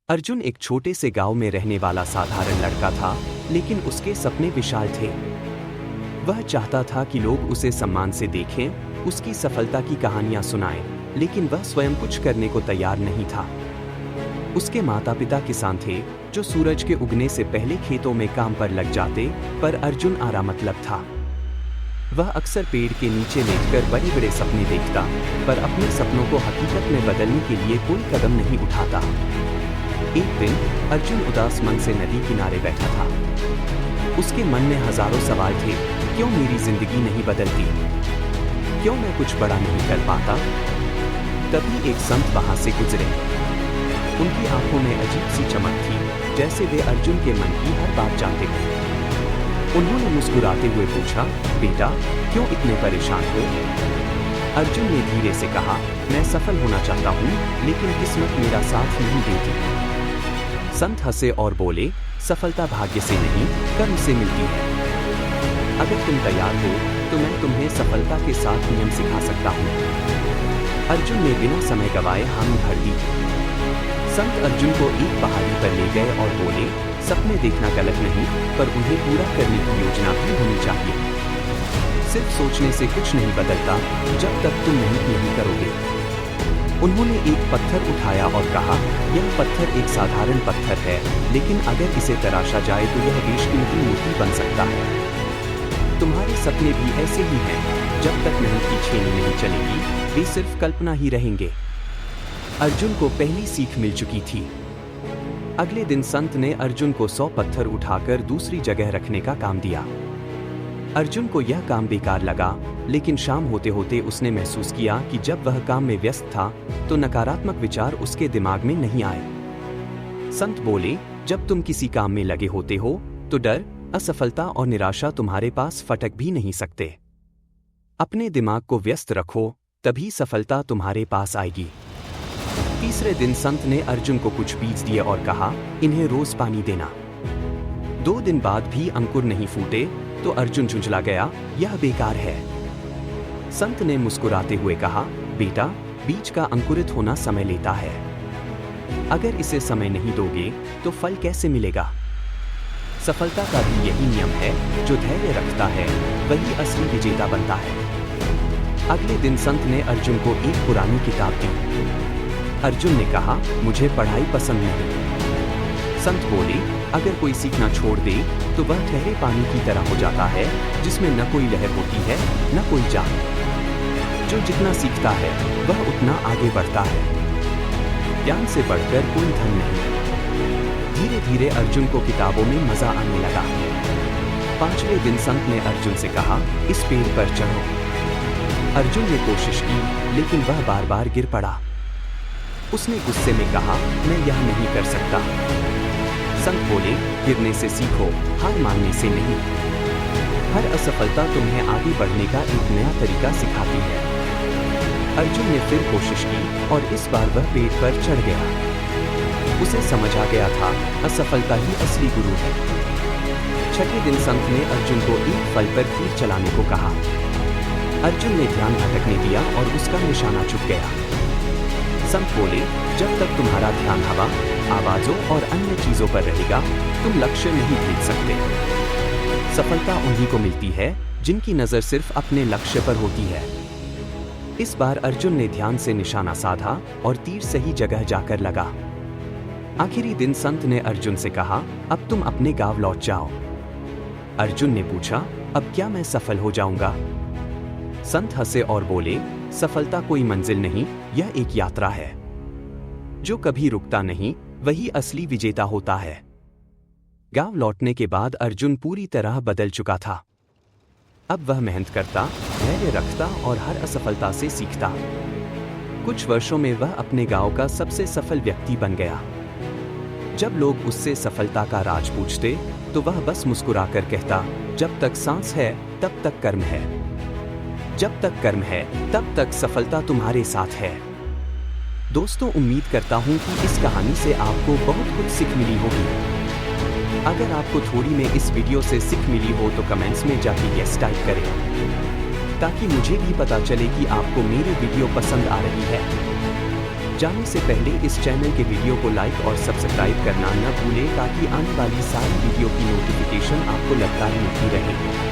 अर्जुन एक छोटे से गांव में रहने वाला साधारण लड़का था, लेकिन उसके सपने विशाल थे। वह चाहता था कि लोग उसे सम्मान से देखें, उसकी सफलता की कहानियां सुनाएं, लेकिन वह स्वयं कुछ करने को तैयार नहीं था। उसके माता पिता किसान थे, जो सूरज के उगने से पहले खेतों में काम पर लग जाते, पर अर्जुन आरामतलब था। वह अक्सर पेड़ के नीचे लेटकर बड़े बड़े सपने देखता, पर अपने सपनों को हकीकत में बदलने के लिए कोई कदम नहीं उठाता। एक दिन अर्जुन उदास मन से नदी किनारे बैठा था। उसके मन में हजारों सवाल थे। क्यों मेरी जिंदगी नहीं बदलती? क्यों मैं कुछ बड़ा नहीं कर पाता? तभी एक संत वहां से गुजरे। उनकी आंखों में अजीब सी चमक थी, जैसे वे अर्जुन के मन की हर बात जानते हो। उन्होंने मुस्कुराते हुए पूछा, बेटा, क्यों इतने परेशान हो? अर्जुन ने धीरे से कहा, मैं सफल होना चाहता हूँ, लेकिन किस्मत मेरा साथ नहीं देती। संत हंसे और बोले, सफलता भाग्य से नहीं, कर्म से मिलती है। अगर तुम तैयार हो, तो मैं तुम्हें सफलता के साथ नियम सिखा सकता हूँ। अर्जुन ने बिना समय गवाए हामी भर दी। संत अर्जुन को एक पहाड़ी पर ले गए और बोले, सपने देखना गलत नहीं, पर उन्हें पूरा करने की योजना भी होनी चाहिए। सिर्फ सोचने से कुछ नहीं बदलता, जब तक तुम मेहनत नहीं करोगे। उन्होंने एक पत्थर उठाया और कहा, यह पत्थर एक साधारण पत्थर है, लेकिन अगर इसे तराशा जाए तो यह बेशकीमती मूर्ति बन सकता है। तुम्हारे सपने भी ऐसे ही हैं, जब तक मेहनत की छेनी नहीं चलेगी, वे सिर्फ कल्पना ही रहेंगे। अर्जुन को पहली सीख मिल चुकी थी। अगले दिन संत ने अर्जुन को 100 पत्थर उठाकर दूसरी जगह रखने का काम दिया। अर्जुन को यह काम बेकार लगा, लेकिन शाम होते होते उसने महसूस किया कि जब वह काम में व्यस्त था, तो नकारात्मक विचार उसके दिमाग में नहीं आए। संत बोले, जब तुम किसी काम में लगे होते हो, तो डर, असफलता और निराशा तुम्हारे पास फटक भी नहीं सकते। अपने दिमाग को व्यस्त रखो, तभी सफलता तुम्हारे पास आएगी। तीसरे दिन संत ने अर्जुन को कुछ बीज दिए और कहा, इन्हें रोज पानी देना। 2 दिन बाद भी अंकुर नहीं फूटे, तो अर्जुन झुंझला गया, यह बेकार है। संत ने मुस्कुराते हुए कहा, बेटा, बीज का अंकुरित होना समय लेता है। अगर इसे समय नहीं दोगे, तो फल कैसे मिलेगा? सफलता का भी यही नियम है, जो धैर्य रखता है, वही असली विजेता बनता है। अगले दिन संत ने अर्जुन को एक पुरानी किताब दी। अर्जुन ने कहा, मुझे पढ़ाई पसंद नहीं। संत बोले, अगर कोई सीखना छोड़ दे, तो वह ठहरे पानी की तरह हो जाता है, जिसमें न कोई लहर होती है, न कोई जान। जो जितना सीखता है, वह उतना आगे बढ़ता है। ज्ञान से बढ़कर कोई धन नहीं। धीरे धीरे अर्जुन को किताबों में मजा आने लगा। 5वें दिन संत ने अर्जुन से कहा, इस पेड़ पर चढ़ो। अर्जुन ने कोशिश की, लेकिन वह बार बार गिर पड़ा। उसने गुस्से में कहा, मैं यह नहीं कर सकता। संत बोले, गिरने से सीखो, हार मानने से नहीं। हर असफलता तुम्हें आगे बढ़ने का एक नया तरीका सिखाती है। अर्जुन ने फिर कोशिश की, और इस बार वह पेड़ पर चढ़ गया। उसे समझ आ गया था, असफलता ही असली गुरु है। 6वें दिन संत ने अर्जुन को एक फल पर तीर चलाने को कहा। अर्जुन ने ध्यान भटकने दिया और उसका निशाना चुक गया। संत बोले, जब तक तुम्हारा ध्यान हवा, आवाजों और अन्य चीजों पर रहेगा, तुम लक्ष्य नहीं भेज सकते। सफलता उन्हीं को मिलती है, जिनकी नजर सिर्फ अपने लक्ष्य पर होती है। इस बार अर्जुन ने ध्यान से निशाना साधा और तीर सही जगह जाकर लगा। आखिरी दिन संत ने अर्जुन से कहा, अब तुम अपने गांव लौट जाओ। अर्जुन ने पूछा, अब क्या मैं सफल हो जाऊंगा? संत हंसे और बोले, सफलता कोई मंजिल नहीं, यह एक यात्रा है। जो कभी रुकता नहीं, वही असली विजेता होता है। गांव लौटने के बाद अर्जुन पूरी तरह बदल चुका था। अब वह मेहनत करता, धैर्य रखता और हर असफलता से सीखता। कुछ वर्षों में वह अपने गांव का सबसे सफल व्यक्ति बन गया। जब लोग उससे सफलता का राज पूछते, तो वह बस मुस्कुराकर कहता, जब तक सांस है, तब तक कर्म है। जब तक कर्म है, तब तक सफलता तुम्हारे साथ है। दोस्तों, उम्मीद करता हूँ कि इस कहानी से आपको बहुत कुछ सीख मिली होगी। अगर आपको थोड़ी में इस वीडियो से सीख मिली हो, तो कमेंट्स में जाके यस टाइप करें, ताकि मुझे भी पता चले कि आपको मेरी वीडियो पसंद आ रही है। जाने से पहले इस चैनल के वीडियो को लाइक और सब्सक्राइब करना न भूलें ताकि आने वाली सारी वीडियो की नोटिफिकेशन आपको लगातार मिलती रहे।